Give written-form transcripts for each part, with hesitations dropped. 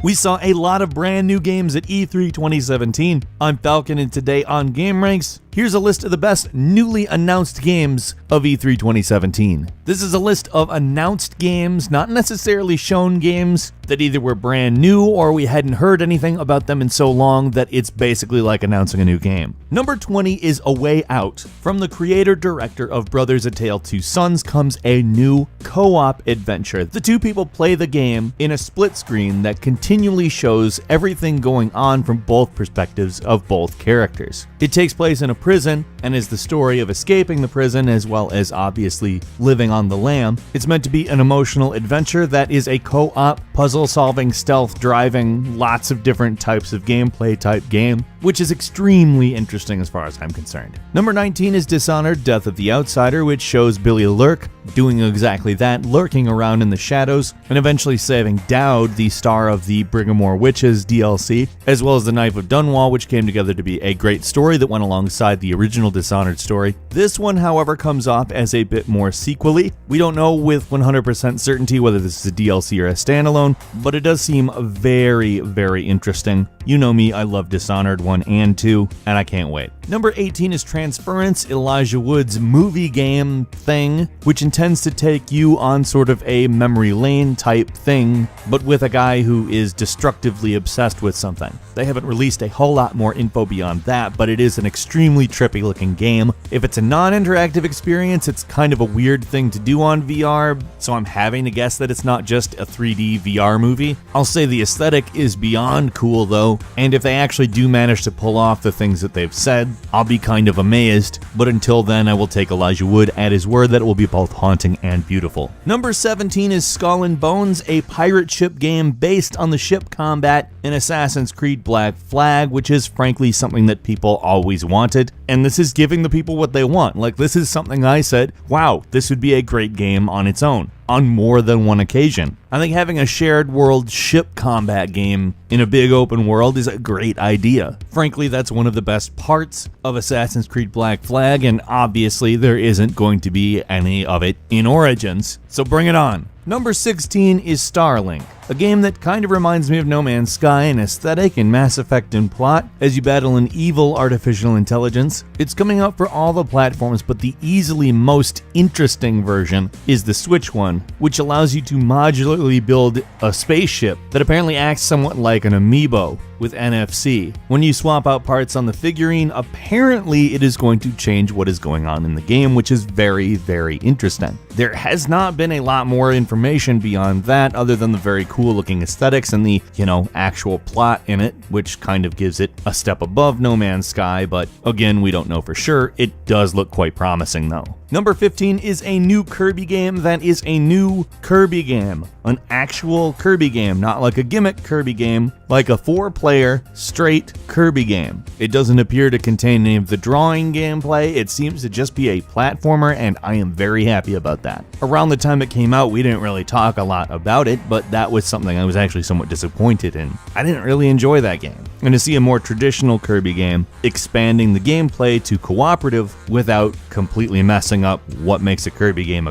We saw a lot of brand new games at E3 2017. I'm Falcon, and today on Game Ranks, here's a list of the best newly announced games of E3 2017. This is a list of announced games, not necessarily shown games, that either were brand new or we hadn't heard anything about them in so long that it's basically like announcing a new game. Number 20 is A Way Out. From the creator-director of Brothers: A Tale of Two Sons comes a new co-op adventure. The two people play the game in a split screen that continually shows everything going on from both perspectives of both characters. It takes place in a prison and is the story of escaping the prison as well as obviously living on the lam. It's meant to be an emotional adventure that is a co-op, puzzle-solving, stealth-driving, lots of different types of gameplay type game, which is extremely interesting as far as I'm concerned. Number 19 is Dishonored: Death of the Outsider, which shows Billy Lurk doing exactly that, lurking around in the shadows and eventually saving Dowd, the star of the Briggamore Witches DLC, as well as The Knife of Dunwall, which came together to be a great story that went alongside the original Dishonored story. This one, however, comes off as a bit more sequel-y. We don't know with 100% certainty whether this is a DLC or a standalone, but it does seem very, very interesting. You know me, I love Dishonored 1 and 2, and I can't wait. Number 18 is Transference, Elijah Wood's movie game thing, which intends to take you on sort of a memory lane type thing, but with a guy who is destructively obsessed with something. They haven't released a whole lot more info beyond that, but it is an extremely trippy looking game. If it's a non-interactive experience, it's kind of a weird thing to do on VR, so I'm having to guess that it's not just a 3D VR movie. I'll say the aesthetic is beyond cool though, and if they actually do manage to pull off the things that they've said, I'll be kind of amazed, but until then I will take Elijah Wood at his word that it will be both haunting and beautiful. Number 17 is Skull and Bones, a pirate ship game based on the ship combat in Assassin's Creed Black Flag, which is frankly something that people always wanted, and this is giving the people what they want. Like, this is something I said, wow, this would be a great game on its own, on more than one occasion. I think having a shared world ship combat game in a big open world is a great idea. Frankly, that's one of the best parts of Assassin's Creed Black Flag, and obviously there isn't going to be any of it in Origins, so bring it on. Number 16 is Starlink, a game that kind of reminds me of No Man's Sky in aesthetic and Mass Effect in plot, as you battle an evil artificial intelligence. It's coming out for all the platforms, but the easily most interesting version is the Switch one, which allows you to modularly build a spaceship that apparently acts somewhat like an amiibo with NFC. When you swap out parts on the figurine, apparently it is going to change what is going on in the game, which is very, very interesting. There has not been a lot more information beyond that, other than the very cool looking aesthetics and the, actual plot in it, which kind of gives it a step above No Man's Sky, but again, we don't know for sure. It does look quite promising though. Number 15 is a new Kirby game that is a new Kirby game. An actual Kirby game, not like a gimmick Kirby game, like a 4-player straight Kirby game. It doesn't appear to contain any of the drawing gameplay, it seems to just be a platformer, and I am very happy about that. Around the time it came out, we didn't really talk a lot about it, but that was something I was actually somewhat disappointed in. I didn't really enjoy that game. And to see a more traditional Kirby game expanding the gameplay to cooperative without completely messing up what makes a Kirby game,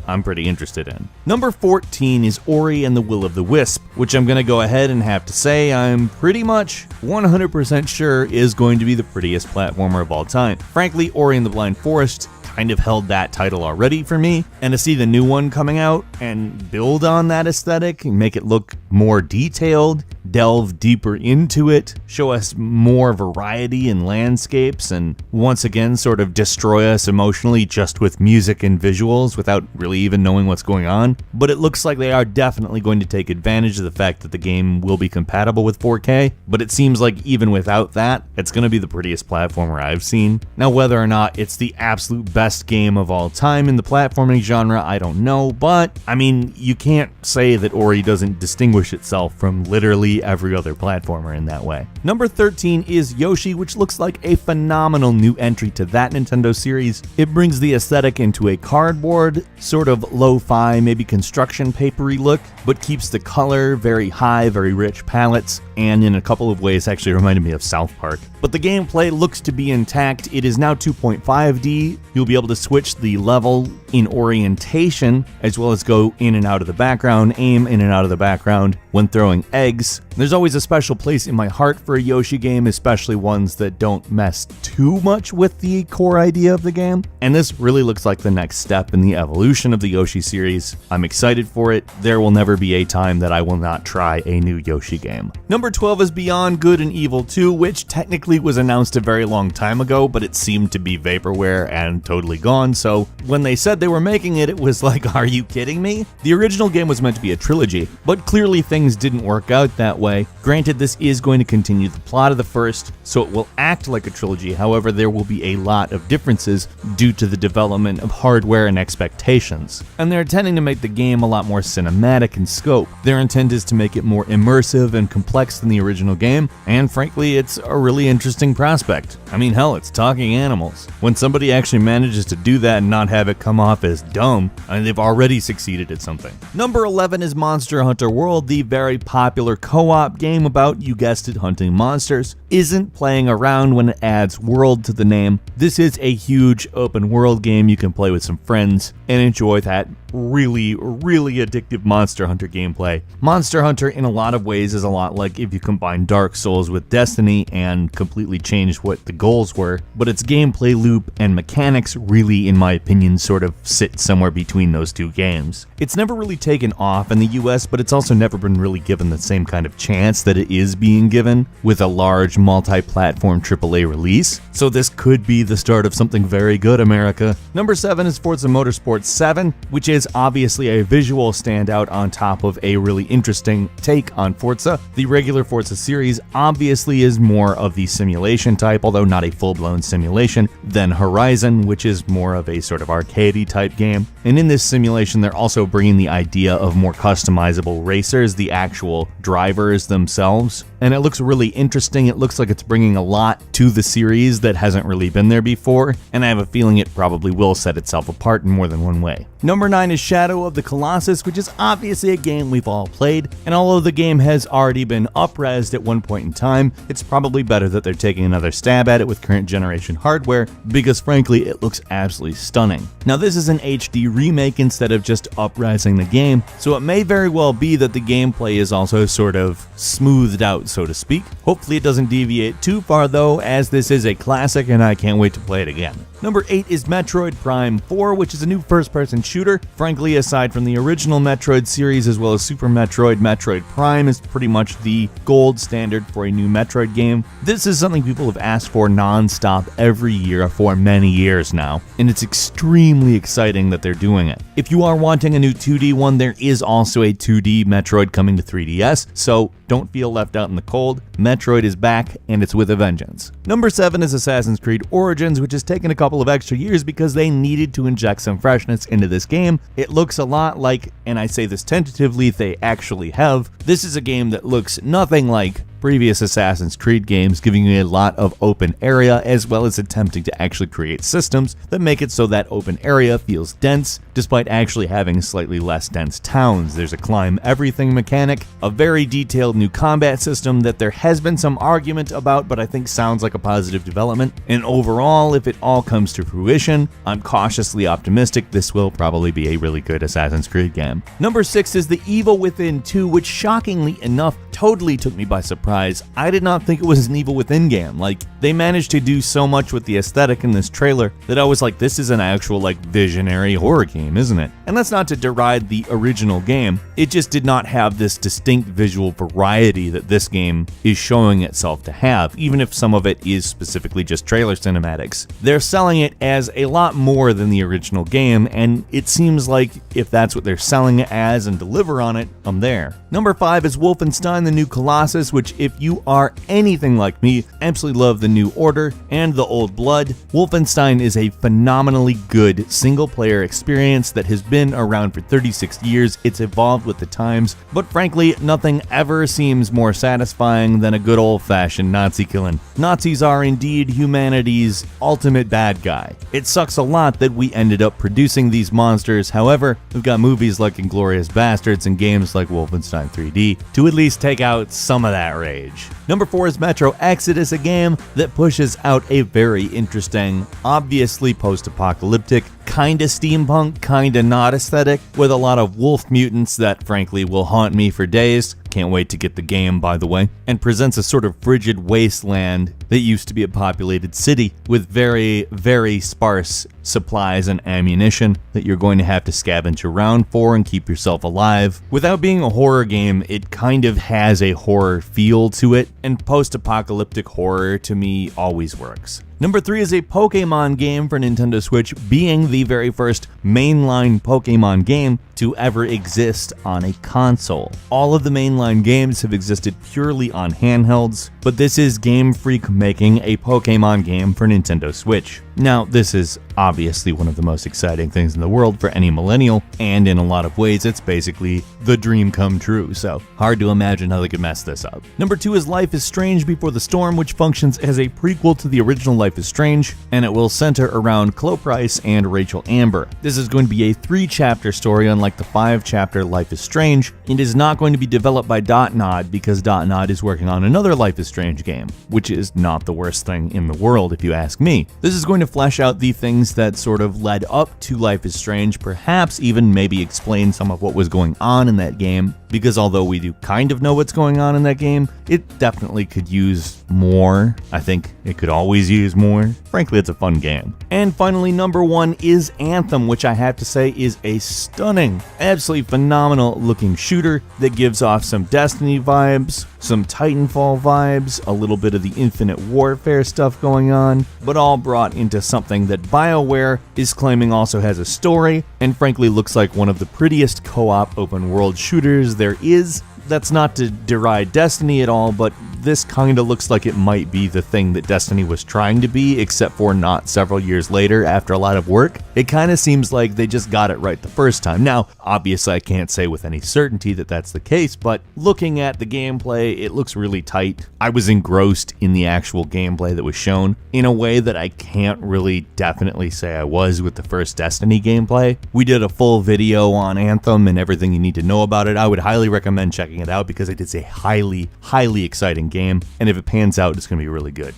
I'm pretty interested in. Number 14 is Ori and the Will of the Wisp, which I'm going to go ahead and have to say I'm pretty much 100% sure is going to be the prettiest platformer of all time. Frankly, Ori and the Blind Forest kind of held that title already for me, and to see the new one coming out and build on that aesthetic and make it look more detailed, delve deeper into it, show us more variety in landscapes, and once again sort of destroy us emotionally just with music and visuals without really even knowing what's going on. But it looks like they are definitely going to take advantage of the fact that the game will be compatible with 4K, but it seems like even without that, it's going to be the prettiest platformer I've seen. Now, whether or not it's the absolute best game of all time in the platforming genre, I don't know, but I mean, you can't say that Ori doesn't distinguish itself from literally every other platformer in that way. Number 13 is Yoshi, which looks like a phenomenal new entry to that Nintendo series. It brings the aesthetic into a cardboard, sort of lo-fi, maybe construction papery look, but keeps the color very high, very rich palettes, and in a couple of ways actually reminded me of South Park. But the gameplay looks to be intact. It is now 2.5D. You'll be able to switch the level in orientation, as well as go in and out of the background, aim in and out of the background when throwing eggs. There's always a special place in my heart for a Yoshi game, especially ones that don't mess too much with the core idea of the game, and this really looks like the next step in the evolution of the Yoshi series. I'm excited for it. There will never be a time that I will not try a new Yoshi game. Number 12 is Beyond Good and Evil 2, which technically was announced a very long time ago, but it seemed to be vaporware and totally gone, so when they said they were making it, it was like, are you kidding me? The original game was meant to be a trilogy, but clearly things didn't work out that way. Granted, this is going to continue the plot of the first, so it will act like a trilogy. However, there will be a lot of differences due to the development of hardware and expectations. And they're intending to make the game a lot more cinematic in scope. Their intent is to make it more immersive and complex than the original game, and frankly, it's a really interesting prospect. I mean, hell, it's talking animals. When somebody actually manages to do that and not have it come off as dumb, I mean, they've already succeeded at something. Number 11 is Monster Hunter World, the very popular co-op game about, you guessed it, hunting monsters. Isn't playing around when it adds world to the name. This is a huge open world game you can play with some friends and enjoy that really addictive Monster Hunter gameplay. Monster Hunter in a lot of ways is a lot like if you combine Dark Souls with Destiny and completely changed what the goals were, but its gameplay loop and mechanics really, in my opinion, sort of sit somewhere between those two games. It's never really taken off in the US, but it's also never been really given the same kind of chance that it is being given with a large multi-platform AAA release, so this could be the start of something very good, America. Number 7 is Forza Motorsport 7, which is obviously a visual standout on top of a really interesting take on Forza. The regular Forza series obviously is more of the simulation type, although not a full-blown simulation, than Horizon, which is more of a sort of arcadey type game. And in this simulation, they're also bringing the idea of more customizable racers, the actual drivers themselves. And it looks really interesting. It looks like it's bringing a lot to the series that hasn't really been there before, and I have a feeling it probably will set itself apart in more than one way. Number 9 is Shadow of the Colossus, which is obviously a game we've all played, and although the game has already been up-resed at one point in time, it's probably better that they're taking another stab at it with current generation hardware, because frankly, it looks absolutely stunning. Now, this is an HD remake instead of just up-resing the game, so it may very well be that the gameplay is also sort of smoothed out, so to speak. Hopefully it doesn't deviate too far though, as this is a classic and I can't wait to play it again. Number 8 is Metroid Prime 4, which is a new first-person shooter. Frankly, aside from the original Metroid series as well as Super Metroid, Metroid Prime is pretty much the gold standard for a new Metroid game. This is something people have asked for non-stop every year for many years now, and it's extremely exciting that they're doing it. If you are wanting a new 2D one, there is also a 2D Metroid coming to 3DS, so don't feel left out in the cold. Metroid is back, and it's with a vengeance. Number 7 is Assassin's Creed Origins, which has taken a couple of extra years because they needed to inject some freshness into this game. It looks a lot like, and I say this tentatively, they actually have. This is a game that looks nothing like previous Assassin's Creed games, giving you a lot of open area as well as attempting to actually create systems that make it so that open area feels dense despite actually having slightly less dense towns. There's a climb everything mechanic, a very detailed new combat system that there has been some argument about, but I think sounds like a positive development. And overall, if it all comes to fruition, I'm cautiously optimistic this will probably be a really good Assassin's Creed game. Number 6 is The Evil Within 2, which shockingly enough totally took me by surprise. I did not think it was an Evil Within game. Like, they managed to do so much with the aesthetic in this trailer that I was like, this is an actual like visionary horror game, isn't it? And that's not to deride the original game. It just did not have this distinct visual variety that this game is showing itself to have, even if some of it is specifically just trailer cinematics. They're selling it as a lot more than the original game, and it seems like if that's what they're selling it as and deliver on it, I'm there. Number 5 is Wolfenstein: The New Colossus, which if you are anything like me, absolutely love the New Order and the Old Blood. Wolfenstein is a phenomenally good single-player experience that has been around for 36 years. It's evolved with the times, but frankly, nothing ever seems more satisfying than a good old-fashioned Nazi killing. Nazis are indeed humanity's ultimate bad guy. It sucks a lot that we ended up producing these monsters. However, we've got movies like Inglourious Basterds and games like Wolfenstein 3D to at least take out some of that age. Number 4 is Metro Exodus, a game that pushes out a very interesting, obviously post-apocalyptic, kinda steampunk, kinda not aesthetic, with a lot of wolf mutants that frankly will haunt me for days. Can't wait to get the game, by the way, and presents a sort of frigid wasteland that used to be a populated city with very, very sparse supplies and ammunition that you're going to have to scavenge around for and keep yourself alive. Without being a horror game, it kind of has a horror feel to it, and post-apocalyptic horror to me always works. Number 3 is a Pokemon game for Nintendo Switch, being the very first mainline Pokemon game to ever exist on a console. All of the mainline games have existed purely on handhelds, but this is Game Freak making a Pokemon game for Nintendo Switch. Now, this is obviously one of the most exciting things in the world for any millennial, and in a lot of ways it's basically the dream come true, so hard to imagine how they could mess this up. Number 2 is Life is Strange Before the Storm, which functions as a prequel to the original Life is Strange, and it will center around Chloe Price and Rachel Amber. This is going to be a 3-chapter story, unlike the 5-chapter Life is Strange. It is not going to be developed by Dotnod because Dotnod is working on another Life is Strange game, which is not the worst thing in the world if you ask me. This is going to flesh out the things that sort of led up to Life is Strange, perhaps even maybe explain some of what was going on in that game, because although we do kind of know what's going on in that game, it definitely could use more. I think it could always use more. Frankly, it's a fun game. And finally, number 1 is Anthem, which I have to say is a stunning, absolutely phenomenal looking shooter that gives off some Destiny vibes, some Titanfall vibes, a little bit of the Infinite Warfare stuff going on, but all brought into something that BioWare is claiming also has a story, and frankly looks like one of the prettiest co-op open world shooters there is. That's not to deride Destiny at all, but this kind of looks like it might be the thing that Destiny was trying to be, except for not several years later after a lot of work. It kind of seems like they just got it right the first time. Now, obviously I can't say with any certainty that that's the case, but looking at the gameplay, it looks really tight. I was engrossed in the actual gameplay that was shown in a way that I can't really definitely say I was with the first Destiny gameplay. We did a full video on Anthem and everything you need to know about it. I would highly recommend checking it out because it is a highly, highly exciting game, and if it pans out, it's going to be really good.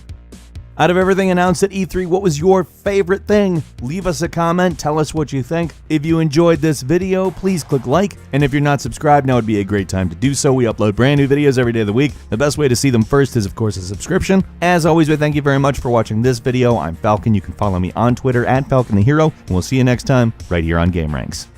Out of everything announced at E3, what was your favorite thing? Leave us a comment, tell us what you think. If you enjoyed this video, please click like, and if you're not subscribed, now would be a great time to do so. We upload brand new videos every day of the week. The best way to see them first is, of course, a subscription. As always, we thank you very much for watching this video. I'm Falcon. You can follow me on Twitter at FalconTheHero, and we'll see you next time right here on GameRanks.